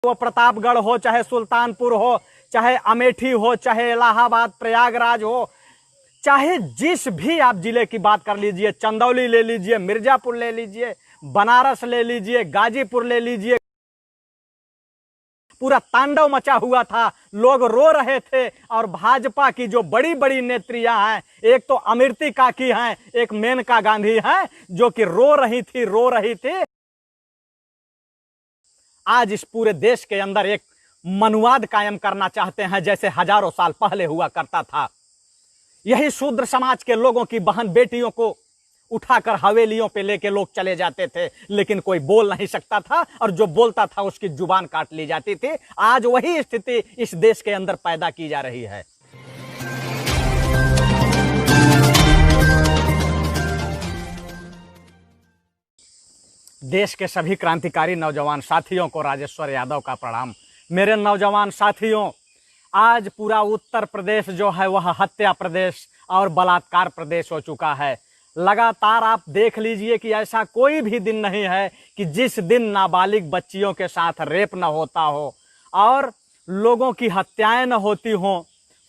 वो प्रतापगढ़ हो, चाहे सुल्तानपुर हो, चाहे अमेठी हो, चाहे इलाहाबाद प्रयागराज हो, चाहे जिस भी आप जिले की बात कर लीजिए, चंदौली ले लीजिए, मिर्जापुर ले लीजिए, बनारस ले लीजिए, गाजीपुर ले लीजिए, पूरा तांडव मचा हुआ था। लोग रो रहे थे और भाजपा की जो बड़ी बड़ी नेत्रियां हैं, एक तो अमृति काकी हैं, एक मेनका गांधी हैं, जो कि रो रही थी। आज इस पूरे देश के अंदर एक मनुवाद कायम करना चाहते हैं, जैसे हजारों साल पहले हुआ करता था। यही शूद्र समाज के लोगों की बहन बेटियों को उठाकर हवेलियों पे लेके लोग चले जाते थे, लेकिन कोई बोल नहीं सकता था, और जो बोलता था उसकी जुबान काट ली जाती थी। आज वही स्थिति इस देश के अंदर पैदा की जा रही है। देश के सभी क्रांतिकारी नौजवान साथियों को राजेश्वर यादव का प्रणाम। मेरे नौजवान साथियों, आज पूरा उत्तर प्रदेश जो है वह हत्या प्रदेश और बलात्कार प्रदेश हो चुका है। लगातार आप देख लीजिए कि ऐसा कोई भी दिन नहीं है कि जिस दिन नाबालिग बच्चियों के साथ रेप न होता हो और लोगों की हत्याएं न होती हों,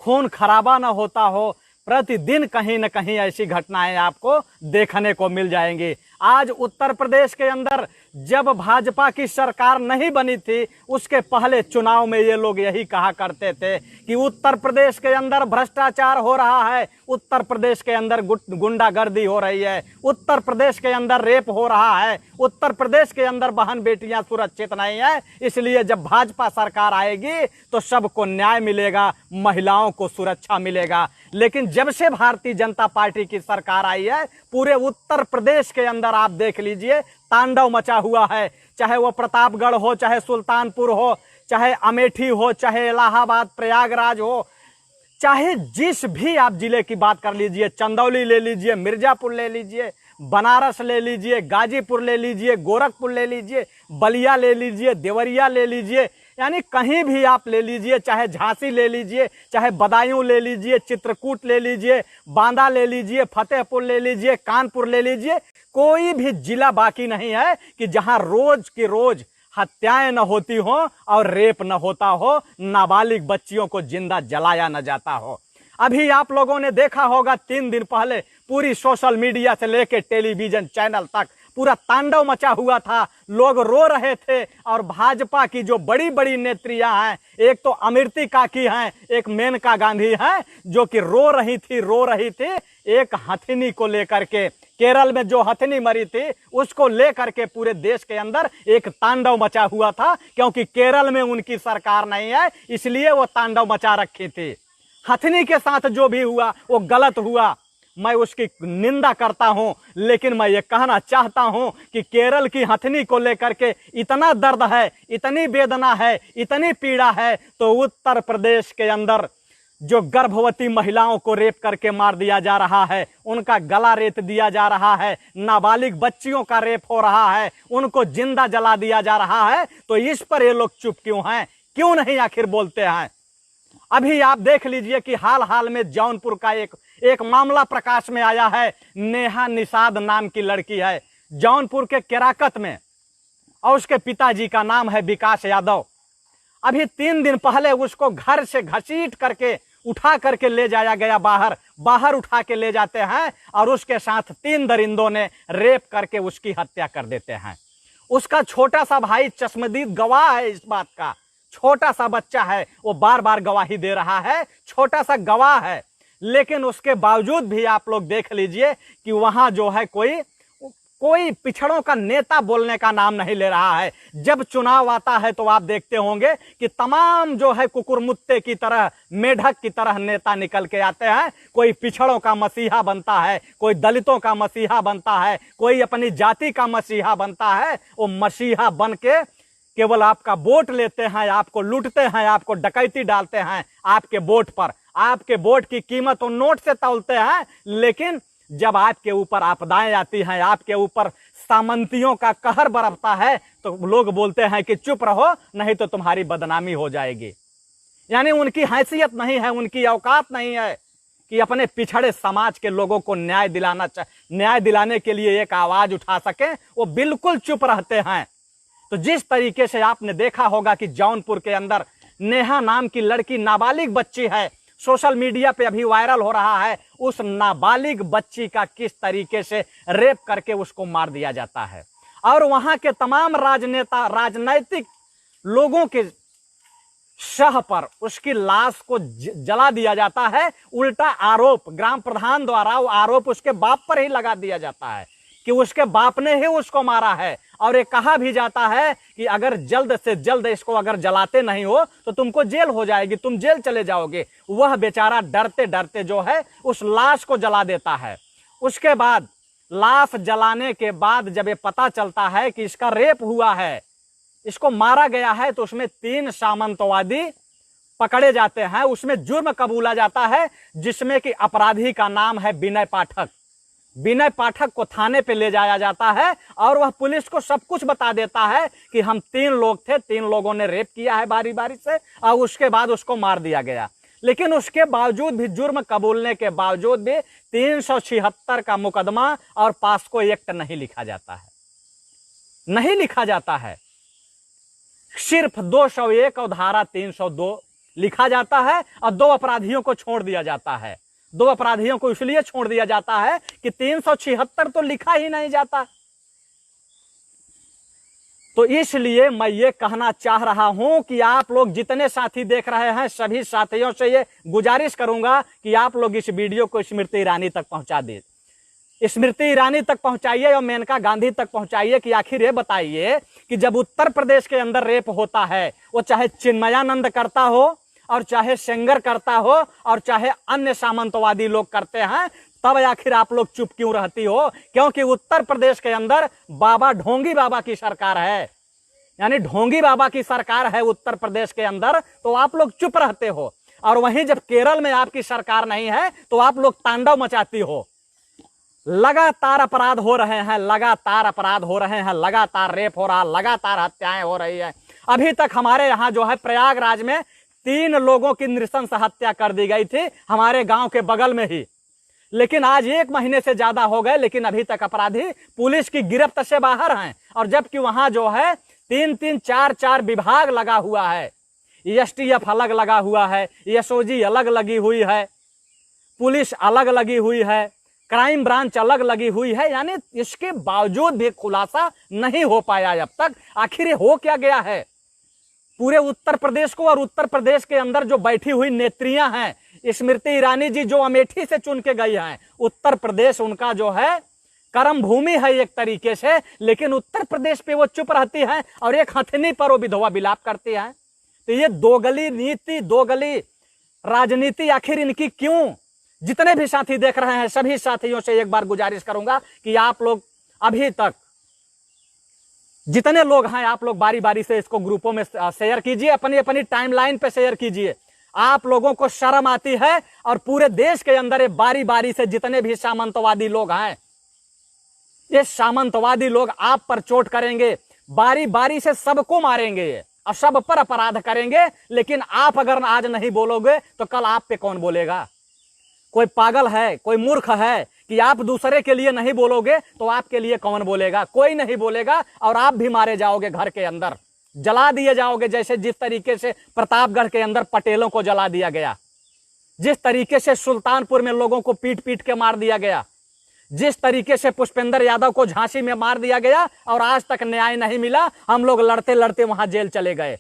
खून खराबा न होता हो। प्रतिदिन कहीं न कहीं ऐसी घटनाएं आपको देखने को मिल जाएंगी। आज उत्तर प्रदेश के अंदर जब भाजपा की सरकार नहीं बनी थी, उसके पहले चुनाव में ये लोग यही कहा करते थे कि उत्तर प्रदेश के अंदर भ्रष्टाचार हो रहा है, उत्तर प्रदेश के अंदर गुंडागर्दी हो रही है, उत्तर प्रदेश के अंदर रेप हो रहा है, उत्तर प्रदेश के अंदर बहन बेटियां सुरक्षित नहीं है। इसलिए जब भाजपा सरकार आएगी तो सबको न्याय मिलेगा, महिलाओं को सुरक्षा मिलेगा। लेकिन जब से भारतीय जनता पार्टी की सरकार आई है, पूरे उत्तर प्रदेश के अंदर आप देख लीजिए तांडव मचा हुआ है। चाहे वो प्रतापगढ़ हो, चाहे सुल्तानपुर हो, चाहे अमेठी हो, चाहे इलाहाबाद प्रयागराज हो, चाहे जिस भी आप जिले की बात कर लीजिए, चंदौली ले लीजिए, मिर्जापुर ले लीजिए, बनारस ले लीजिए, गाजीपुर ले लीजिए, गोरखपुर ले लीजिए, बलिया ले लीजिए, देवरिया ले लीजिए, यानी कहीं भी आप ले लीजिए, चाहे झांसी ले लीजिए, चाहे बदायूं ले लीजिए, चित्रकूट ले लीजिए, बांदा ले लीजिए, फतेहपुर ले लीजिए, कानपुर ले लीजिए, कोई भी जिला बाकी नहीं है कि जहां रोज की रोज हत्याएं न होती हो और रेप न होता हो, नाबालिग बच्चियों को जिंदा जलाया न जाता हो। अभी आप लोगों ने देखा होगा 3 दिन पहले पूरी सोशल मीडिया से लेकर टेलीविजन चैनल तक पूरा तांडव मचा हुआ था। लोग रो रहे थे और भाजपा की जो बड़ी बड़ी नेत्रियां हैं, एक तो अमृति काकी हैं, एक मेनका गांधी हैं, जो कि रो रही थी एक हथिनी को लेकर के। केरल में जो हथिनी मरी थी उसको लेकर के पूरे देश के अंदर एक तांडव मचा हुआ था, क्योंकि केरल में उनकी सरकार नहीं है, इसलिए वो तांडव मचा रखी थी। हथिनी के साथ जो भी हुआ वो गलत हुआ, मैं उसकी निंदा करता हूं, लेकिन मैं ये कहना चाहता हूं कि केरल की हथिनी को लेकर के इतना दर्द है, इतनी वेदना है, इतनी पीड़ा है, तो उत्तर प्रदेश के अंदर जो गर्भवती महिलाओं को रेप करके मार दिया जा रहा है, उनका गला रेत दिया जा रहा है, नाबालिग बच्चियों का रेप हो रहा है, उनको जिंदा जला दिया जा रहा है, तो इस पर ये लोग चुप क्यों हैं? क्यों नहीं आखिर बोलते हैं? अभी आप देख लीजिए कि हाल में जौनपुर का एक मामला प्रकाश में आया है। नेहा निषाद नाम की लड़की है, जौनपुर के केराकत में, और उसके पिताजी का नाम है विकास यादव। अभी 3 दिन पहले उसको घर से घसीट करके उठा करके ले जाया गया, बाहर उठा के ले जाते हैं और उसके साथ 3 दरिंदों ने रेप करके उसकी हत्या कर देते हैं। उसका छोटा सा भाई चश्मदीद गवाह है इस बात का, छोटा सा बच्चा है, वो बार बार गवाही दे रहा है, छोटा सा गवाह है, लेकिन उसके बावजूद भी आप लोग देख लीजिए कि वहां जो है कोई पिछड़ों का नेता बोलने का नाम नहीं ले रहा है। जब चुनाव आता है तो आप देखते होंगे कि तमाम जो है कुकुरमुत्ते की तरह, मेढक की तरह नेता निकल के आते हैं। कोई पिछड़ों का मसीहा बनता है, कोई दलितों का मसीहा बनता है, कोई अपनी जाति का मसीहा बनता है। वो मसीहा बन के केवल आपका वोट लेते हैं, आपको लूटते हैं, आपको डकैती डालते हैं आपके वोट पर। आपके वोट की कीमत वो नोट से तौलते हैं, लेकिन जब आपके ऊपर आपदाएं आती हैं, आपके ऊपर सामंतियों का कहर बरसता है, तो लोग बोलते हैं कि चुप रहो, नहीं तो तुम्हारी बदनामी हो जाएगी। यानी उनकी हैसियत नहीं है, उनकी औकात नहीं है कि अपने पिछड़े समाज के लोगों को न्याय दिलाने के लिए एक आवाज उठा सके। वो बिल्कुल चुप रहते हैं। तो जिस तरीके से आपने देखा होगा कि जौनपुर के अंदर नेहा नाम की लड़की, नाबालिग बच्ची है, सोशल मीडिया पे अभी वायरल हो रहा है, उस नाबालिग बच्ची का किस तरीके से रेप करके उसको मार दिया जाता है और वहां के तमाम राजनैतिक लोगों के शह पर उसकी लाश को जला दिया जाता है। उल्टा आरोप ग्राम प्रधान द्वारा वो आरोप उसके बाप पर ही लगा दिया जाता है कि उसके बाप ने ही उसको मारा है। और ये कहा भी जाता है कि अगर जल्द से जल्द इसको अगर जलाते नहीं हो तो तुमको जेल हो जाएगी, तुम जेल चले जाओगे। वह बेचारा डरते डरते जो है उस लाश को जला देता है। उसके बाद लाश जलाने के बाद जब ये पता चलता है कि इसका रेप हुआ है, इसको मारा गया है, तो उसमें 3 सामंतवादी पकड़े जाते हैं। उसमें जुर्म कबूला जाता है जिसमें कि अपराधी का नाम है विनय पाठक। विनय पाठक को थाने पे ले जाया जाता है और वह पुलिस को सब कुछ बता देता है कि हम 3 लोग थे, 3 लोगों ने रेप किया है बारी बारी से, और उसके बाद उसको मार दिया गया। लेकिन उसके बावजूद भी, जुर्म कबूलने के बावजूद भी 376 का मुकदमा और पास्को एक्ट नहीं लिखा जाता है, नहीं लिखा जाता है। सिर्फ 201 और धारा 302 लिखा जाता है और 2 अपराधियों को छोड़ दिया जाता है। 2 अपराधियों को इसलिए छोड़ दिया जाता है कि 376 तो लिखा ही नहीं जाता। तो इसलिए मैं ये कहना चाह रहा हूं कि आप लोग जितने साथी देख रहे हैं, सभी साथियों से ये गुजारिश करूंगा कि आप लोग इस वीडियो को स्मृति ईरानी तक पहुंचा दें, स्मृति ईरानी तक पहुंचाइए और मेनका गांधी तक पहुंचाइए कि आखिर ये बताइए कि जब उत्तर प्रदेश के अंदर रेप होता है, वो चाहे चिन्मयानंद करता हो और चाहे सेंगर करता हो और चाहे अन्य सामंतवादी लोग करते हैं, तब आखिर आप लोग चुप क्यों रहती हो? क्योंकि उत्तर प्रदेश के अंदर बाबा ढोंगी बाबा की सरकार है, यानी ढोंगी बाबा की सरकार है उत्तर प्रदेश के अंदर, तो आप लोग चुप रहते हो। और वहीं जब केरल में आपकी सरकार नहीं है तो आप लोग तांडव मचाती हो। लगातार अपराध हो रहे हैं, लगातार अपराध हो रहे हैं, लगातार रेप हो रहा, लगातार हत्याएं हो रही है। अभी तक हमारे यहाँ जो है प्रयागराज में 3 लोगों की नृशंस हत्या कर दी गई थी, हमारे गांव के बगल में ही। लेकिन आज 1 महीने से ज्यादा हो गए, लेकिन अभी तक अपराधी पुलिस की गिरफ्त से बाहर हैं। और जबकि वहां जो है 3-3, 4-4 विभाग लगा हुआ है, एसटीएफ अलग लगा हुआ है, एसओजी अलग लगी हुई है, पुलिस अलग लगी हुई है, क्राइम ब्रांच अलग लगी हुई है, यानी इसके बावजूद भी खुलासा नहीं हो पाया अब तक। आखिर हो क्या गया है पूरे उत्तर प्रदेश को? और उत्तर प्रदेश के अंदर जो बैठी हुई नेत्रियां हैं, स्मृति ईरानी जी जो अमेठी से चुन के गई हैं, उत्तर प्रदेश उनका जो है कर्म भूमि है एक तरीके से, लेकिन उत्तर प्रदेश पे वो चुप रहती हैं और एक हथनी पर वो विधवा विलाप करती हैं। तो ये दोगली नीति, दोगली राजनीति आखिर इनकी क्यों? जितने भी साथी देख रहे हैं, सभी साथियों से एक बार गुजारिश करूंगा कि आप लोग अभी तक जितने लोग हैं, आप लोग बारी बारी से इसको ग्रुपों में शेयर कीजिए, अपनी अपनी टाइमलाइन पे शेयर कीजिए। आप लोगों को शर्म आती है और पूरे देश के अंदर बारी बारी से जितने भी सामंतवादी लोग हैं, ये सामंतवादी लोग आप पर चोट करेंगे, बारी बारी से सबको मारेंगे और सब पर अपराध करेंगे। लेकिन आप अगर आज नहीं बोलोगे तो कल आप पे कौन बोलेगा? कोई पागल है, कोई मूर्ख है कि आप दूसरे के लिए नहीं बोलोगे तो आपके लिए कौन बोलेगा? कोई नहीं बोलेगा और आप भी मारे जाओगे, घर के अंदर जला दिए जाओगे। जैसे जिस तरीके से प्रतापगढ़ के अंदर पटेलों को जला दिया गया, जिस तरीके से सुल्तानपुर में लोगों को पीट पीट के मार दिया गया, जिस तरीके से पुष्पेंद्र यादव को झांसी में मार दिया गया और आज तक न्याय नहीं मिला, हम लोग लड़ते लड़ते वहां जेल चले गए,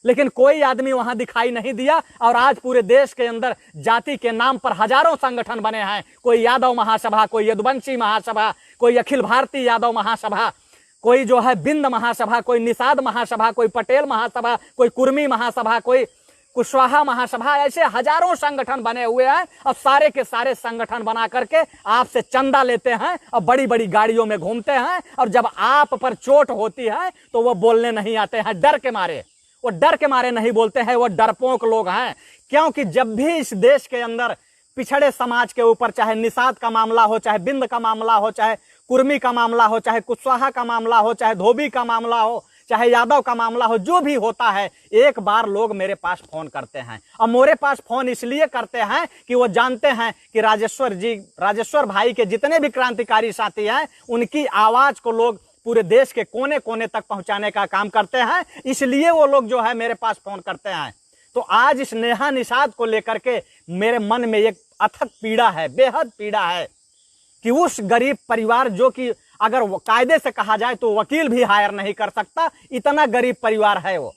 लेकिन कोई आदमी वहां दिखाई नहीं दिया। और आज पूरे देश के अंदर जाति के नाम पर हजारों संगठन बने हैं, कोई यादव महासभा, कोई यदुवंशी महासभा, कोई अखिल भारतीय यादव महासभा, कोई जो है बिंद महासभा, कोई निषाद महासभा, कोई पटेल महासभा, कोई कुर्मी महासभा, कोई कुशवाहा महासभा, ऐसे हजारों संगठन बने हुए हैं। और सारे के सारे संगठन बना करके आपसे चंदा लेते हैं और बड़ी बड़ी गाड़ियों में घूमते हैं, और जब आप पर चोट होती है तो वो बोलने नहीं आते हैं, डर के मारे। वो डर के मारे नहीं बोलते हैं, वो डरपोक लोग हैं। क्योंकि जब भी इस देश के अंदर पिछड़े समाज के ऊपर, चाहे निषाद का मामला हो, चाहे बिंद का मामला हो, चाहे कुर्मी का मामला हो, चाहे कुशवाहा का मामला हो, चाहे धोबी का मामला हो, चाहे यादव का मामला हो, जो भी होता है, एक बार लोग मेरे पास फोन करते हैं। और मेरे पास फोन इसलिए करते हैं कि वो जानते हैं कि राजेश्वर भाई के जितने भी क्रांतिकारी साथी हैं, उनकी आवाज को लोग पूरे देश के कोने कोने तक पहुंचाने का काम करते हैं। इसलिए वो लोग जो है मेरे पास फोन करते हैं। तो आज इस नेहा निषाद को लेकर के मेरे मन में एक अथक पीड़ा है, बेहद पीड़ा है कि उस गरीब परिवार जो कि अगर कायदे से कहा जाए तो वकील भी हायर नहीं कर सकता, इतना गरीब परिवार है वो,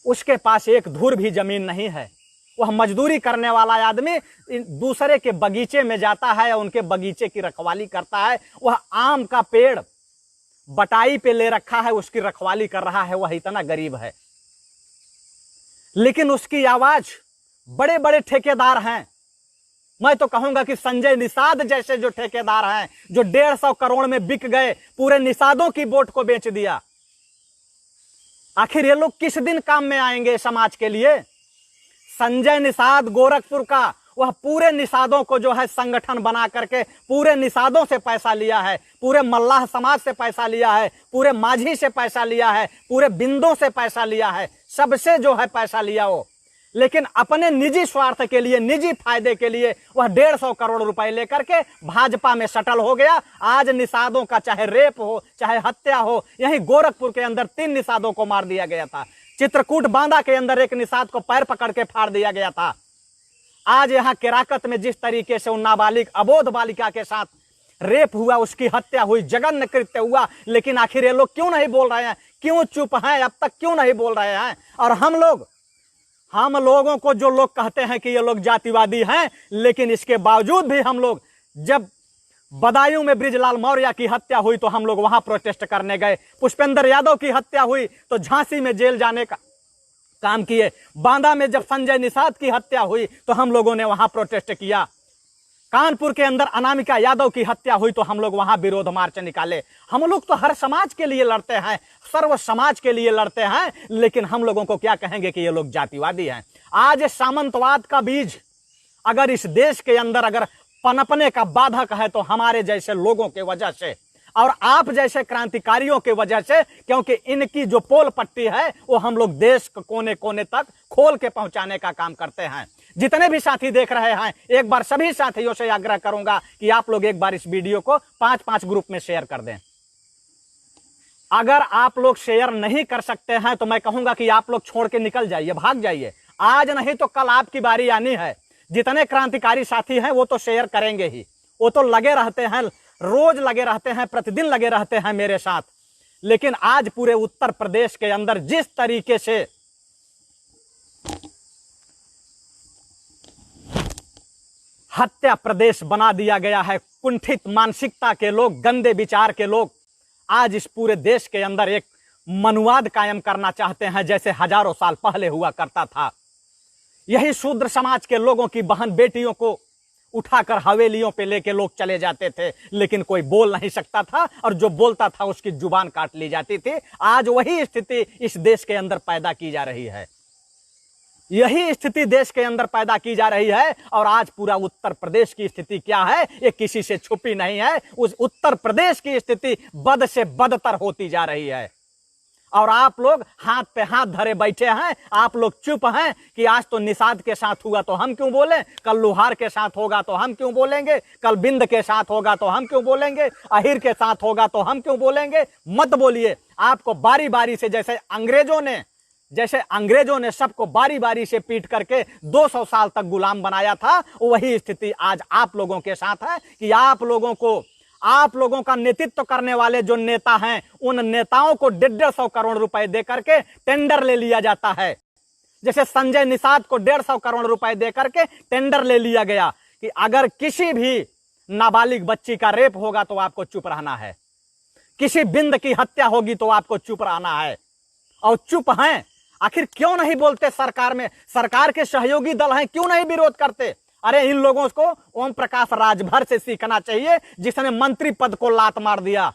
उसके पास एक धुर भी जमीन नहीं है। वह मजदूरी करने वाला आदमी दूसरे के बगीचे में जाता है और उनके बगीचे की रखवाली करता है। वह आम का पेड़ बटाई पे ले रखा है, उसकी रखवाली कर रहा है, वह इतना गरीब है। लेकिन उसकी आवाज बड़े बड़े ठेकेदार हैं। मैं तो कहूंगा कि संजय निषाद जैसे जो ठेकेदार हैं, जो 150 करोड़ में बिक गए, पूरे निषादों की बोट को बेच दिया। आखिर ये लोग किस दिन काम में आएंगे समाज के लिए? संजय निषाद गोरखपुर का, वह पूरे निषादों को जो है संगठन बना करके पूरे निषादों से पैसा लिया है, पूरे मल्लाह समाज से पैसा लिया है, पूरे माझी से पैसा लिया है, पूरे बिंदों से पैसा लिया है, सबसे जो है पैसा लिया वो। लेकिन अपने निजी स्वार्थ के लिए, निजी फायदे के लिए वह 150 करोड़ रुपए लेकर के भाजपा में सटल हो गया। आज निषादों का चाहे रेप हो, चाहे हत्या हो, यहीं गोरखपुर के अंदर 3 निषादों को मार दिया गया था। चित्रकूट बांदा के अंदर एक निषाद को पैर पकड़ के फाड़ दिया गया था। आज यहाँ केराकत में जिस तरीके से उन नाबालिग अबोध बालिका के साथ रेप हुआ, उसकी हत्या हुई, जघन्य कृत्य हुआ, लेकिन आखिर ये लोग क्यों नहीं बोल रहे हैं? क्यों चुप हैं? अब तक क्यों नहीं बोल रहे हैं? और हम लोगों को जो लोग कहते हैं कि ये लोग जातिवादी हैं, लेकिन इसके बावजूद भी हम लोग, जब बदायूं में बृजलाल मौर्य की हत्या हुई तो हम लोग वहां प्रोटेस्ट करने गए। पुष्पेंद्र यादव की हत्या हुई तो झांसी में जेल जाने का काम किए। बांदा में जब संजय निषाद की हत्या हुई तो हम लोगों ने वहां प्रोटेस्ट किया। कानपुर के अंदर अनामिका यादव की हत्या हुई तो हम लोग वहां विरोध मार्च निकाले। हम लोग तो हर समाज के लिए लड़ते हैं, सर्व समाज के लिए लड़ते हैं, लेकिन हम लोगों को क्या कहेंगे कि ये लोग जातिवादी हैं। आज सामंतवाद का बीज अगर इस देश के अंदर अगर पनपने का बाधक है तो हमारे जैसे लोगों के वजह से और आप जैसे क्रांतिकारियों के वजह से, क्योंकि इनकी जो पोल पट्टी है वो हम लोग देश के कोने कोने तक खोल के पहुंचाने का काम करते हैं। जितने भी साथी देख रहे हैं, एक बार सभी साथियों से आग्रह करूंगा कि आप लोग एक बार इस वीडियो को 5-5 ग्रुप में शेयर कर दें। अगर आप लोग शेयर नहीं कर सकते हैं तो मैं कहूंगा कि आप लोग छोड़ के निकल जाइए, भाग जाइए। आज नहीं तो कल आपकी बारी आनी है। जितने क्रांतिकारी साथी हैं वो तो शेयर करेंगे ही, वो तो लगे रहते हैं, रोज लगे रहते हैं, प्रतिदिन लगे रहते हैं मेरे साथ। लेकिन आज पूरे उत्तर प्रदेश के अंदर जिस तरीके से हत्या प्रदेश बना दिया गया है, कुंठित मानसिकता के लोग, गंदे विचार के लोग आज इस पूरे देश के अंदर एक मनुवाद कायम करना चाहते हैं, जैसे हजारों साल पहले हुआ करता था। यही शूद्र समाज के लोगों की बहन बेटियों को उठाकर हवेलियों पे लेके लोग चले जाते थे, लेकिन कोई बोल नहीं सकता था, और जो बोलता था उसकी जुबान काट ली जाती थी। आज वही स्थिति इस देश के अंदर पैदा की जा रही है, यही स्थिति देश के अंदर पैदा की जा रही है। और आज पूरा उत्तर प्रदेश की स्थिति क्या है ये किसी से छुपी नहीं है। उस उत्तर प्रदेश की स्थिति बद से बदतर होती जा रही है, और आप लोग हाथ पे हाथ धरे बैठे हैं। आप लोग चुप हैं कि आज तो निषाद के साथ हुआ तो हम क्यों बोलें, कल लोहार के साथ होगा तो हम क्यों बोलेंगे, कल बिंद के साथ होगा तो हम क्यों बोलेंगे, अहिर के साथ होगा तो हम क्यों बोलेंगे। मत बोलिए। आपको बारी बारी से, जैसे अंग्रेजों ने सबको बारी बारी से पीट करके 200 साल तक गुलाम बनाया था, वही स्थिति आज आप लोगों के साथ है कि आप लोगों का नेतृत्व करने वाले जो नेता हैं, उन नेताओं को 150 करोड़ रुपए दे करके टेंडर ले लिया जाता है। जैसे संजय निषाद को 150 करोड़ रुपए दे करके टेंडर ले लिया गया कि अगर किसी भी नाबालिग बच्ची का रेप होगा तो आपको चुप रहना है, किसी बिंद की हत्या होगी तो आपको चुप रहना है। और चुप हैं, आखिर क्यों नहीं बोलते? सरकार में सरकार के सहयोगी दल हैं, क्यों नहीं विरोध करते? अरे इन लोगों को ओम प्रकाश राजभर से सीखना चाहिए, जिसने मंत्री पद को लात मार दिया,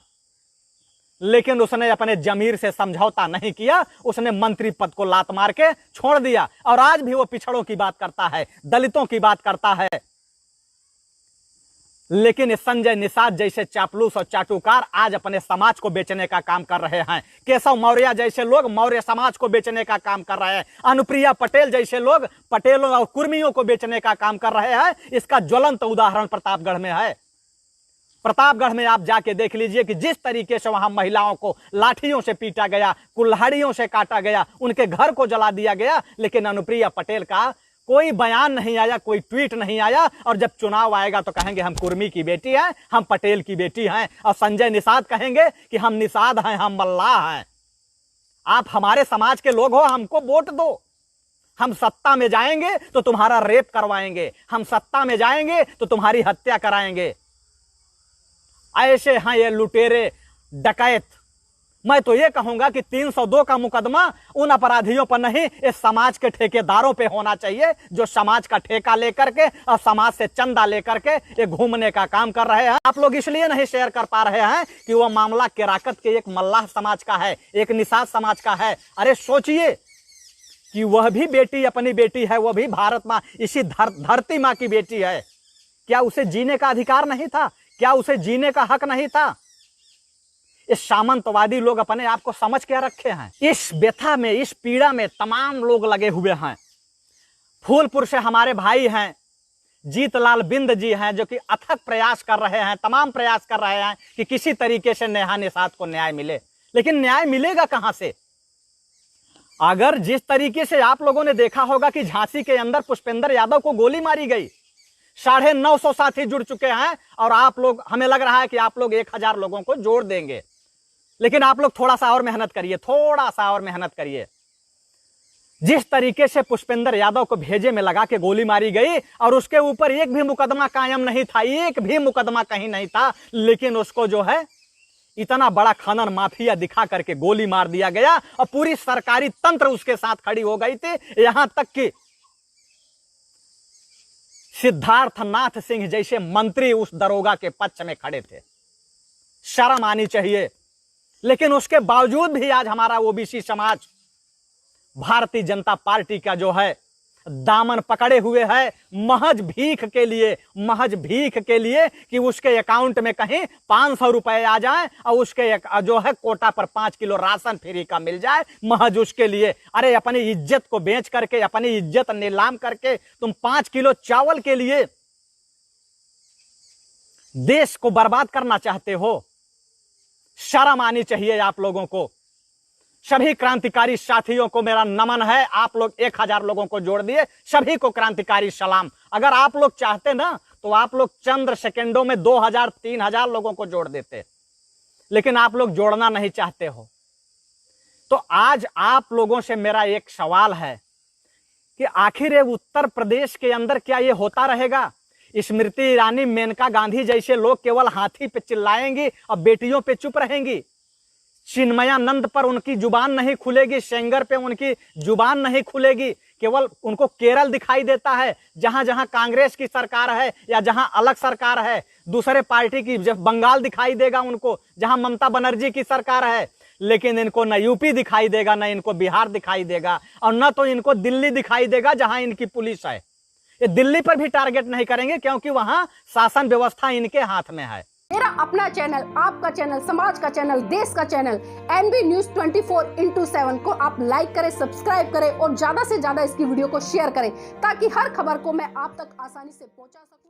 लेकिन उसने अपने जमीर से समझौता नहीं किया, उसने मंत्री पद को लात मार के छोड़ दिया। और आज भी वो पिछड़ों की बात करता है, दलितों की बात करता है। लेकिन संजय निषाद जैसे चापलूस और चाटुकार आज अपने समाज को बेचने का काम कर रहे हैं। केशव मौर्य जैसे लोग मौर्य समाज को बेचने का काम कर रहे हैं। अनुप्रिया पटेल जैसे लोग पटेलों और कुर्मियों को बेचने का काम कर रहे हैं। इसका ज्वलंत उदाहरण प्रतापगढ़ में है। प्रतापगढ़ में आप जाके देख लीजिए कि जिस तरीके से वहां महिलाओं को लाठियों से पीटा गया, कुल्हाड़ियों से काटा गया, उनके घर को जला दिया गया, लेकिन अनुप्रिया पटेल का कोई बयान नहीं आया, कोई ट्वीट नहीं आया। और जब चुनाव आएगा तो कहेंगे हम कुर्मी की बेटी हैं, हम पटेल की बेटी हैं। और संजय निषाद कहेंगे कि हम निषाद हैं, हम मल्लाह हैं। आप हमारे समाज के लोग हो, हमको वोट दो। हम सत्ता में जाएंगे तो तुम्हारा रेप करवाएंगे, हम सत्ता में जाएंगे तो तुम्हारी हत्या कराएंगे। ऐसे हैं ये लुटेरे डकैत। मैं तो ये कहूंगा कि 302 का मुकदमा उन अपराधियों पर नहीं, इस समाज के ठेकेदारों पे होना चाहिए, जो समाज का ठेका लेकर के और समाज से चंदा लेकर के ये घूमने का काम कर रहे हैं। आप लोग इसलिए नहीं शेयर कर पा रहे हैं कि वह मामला केराकत के एक मल्लाह समाज का है, एक निषाद समाज का है। अरे सोचिए कि वह भी बेटी अपनी बेटी है, वह भी भारत माँ, इसी धरती माँ की बेटी है। क्या उसे जीने का अधिकार नहीं था? क्या उसे जीने का हक नहीं था? इस सामंतवादी लोग अपने आप को समझ क्या रखे हैं? इस व्यथा में, इस पीड़ा में तमाम लोग लगे हुए हैं। फूलपुर से हमारे भाई हैं जीतलाल बिंद जी हैं, जो कि अथक प्रयास कर रहे हैं, तमाम प्रयास कर रहे हैं कि किसी तरीके से नेहा निषाद को न्याय मिले। लेकिन न्याय मिलेगा कहां से? अगर जिस तरीके से आप लोगों ने देखा होगा कि झांसी के अंदर पुष्पेंद्र यादव को गोली मारी गई, 950 साथी जुड़ चुके हैं, और आप लोग, हमें लग रहा है कि आप लोग 1000 लोगों को जोड़ देंगे। लेकिन आप लोग थोड़ा सा और मेहनत करिए, थोड़ा सा और मेहनत करिए। जिस तरीके से पुष्पेंद्र यादव को भेजे में लगा के गोली मारी गई और उसके ऊपर एक भी मुकदमा कायम नहीं था, एक भी मुकदमा कहीं नहीं था, लेकिन उसको जो है इतना बड़ा खनन माफिया दिखा करके गोली मार दिया गया और पूरी सरकारी तंत्र उसके साथ खड़ी हो गई थी। यहां तक कि सिद्धार्थनाथ सिंह जैसे मंत्री उस दरोगा के पक्ष में खड़े थे। शर्म आनी चाहिए। लेकिन उसके बावजूद भी आज हमारा ओबीसी समाज भारतीय जनता पार्टी का जो है दामन पकड़े हुए है, महज भीख के लिए, महज भीख के लिए कि उसके अकाउंट में कहीं 500 रुपए आ जाए और उसके जो है कोटा पर 5 किलो राशन फ्री का मिल जाए, महज उसके लिए। अरे अपनी इज्जत को बेच करके, अपनी इज्जत नीलाम करके तुम 5 किलो चावल के लिए देश को बर्बाद करना चाहते हो? शर्म आनी चाहिए आप लोगों को। सभी क्रांतिकारी साथियों को मेरा नमन है। आप लोग 1000 लोगों को जोड़ दिए, सभी को क्रांतिकारी सलाम। अगर आप लोग चाहते ना तो आप लोग चंद सेकंडों में 2000 3000 लोगों को जोड़ देते, लेकिन आप लोग जोड़ना नहीं चाहते हो। तो आज आप लोगों से मेरा एक सवाल है कि आखिर ये उत्तर प्रदेश के अंदर क्या ये होता रहेगा? स्मृति ईरानी, मेनका गांधी जैसे लोग केवल हाथी पे चिल्लाएंगी और बेटियों पे चुप रहेंगी। चिन्मयानंद पर उनकी जुबान नहीं खुलेगी, सेंगर पे उनकी जुबान नहीं खुलेगी। केवल उनको केरल दिखाई देता है, जहां जहां कांग्रेस की सरकार है या जहां अलग सरकार है। दूसरे पार्टी की बंगाल दिखाई देगा उनको, जहां ममता बनर्जी की सरकार है। लेकिन इनको न यूपी दिखाई देगा, न इनको बिहार दिखाई देगा, और न तो इनको दिल्ली दिखाई देगा जहां इनकी पुलिस है। ये दिल्ली पर भी टारगेट नहीं करेंगे क्योंकि वहां शासन व्यवस्था इनके हाथ में है। मेरा अपना चैनल, आपका चैनल, समाज का चैनल, देश का चैनल एनबी न्यूज 24/7 को आप लाइक करें, सब्सक्राइब करें और ज्यादा से ज्यादा इसकी वीडियो को शेयर करें, ताकि हर खबर को मैं आप तक आसानी से पहुंचा सकूं।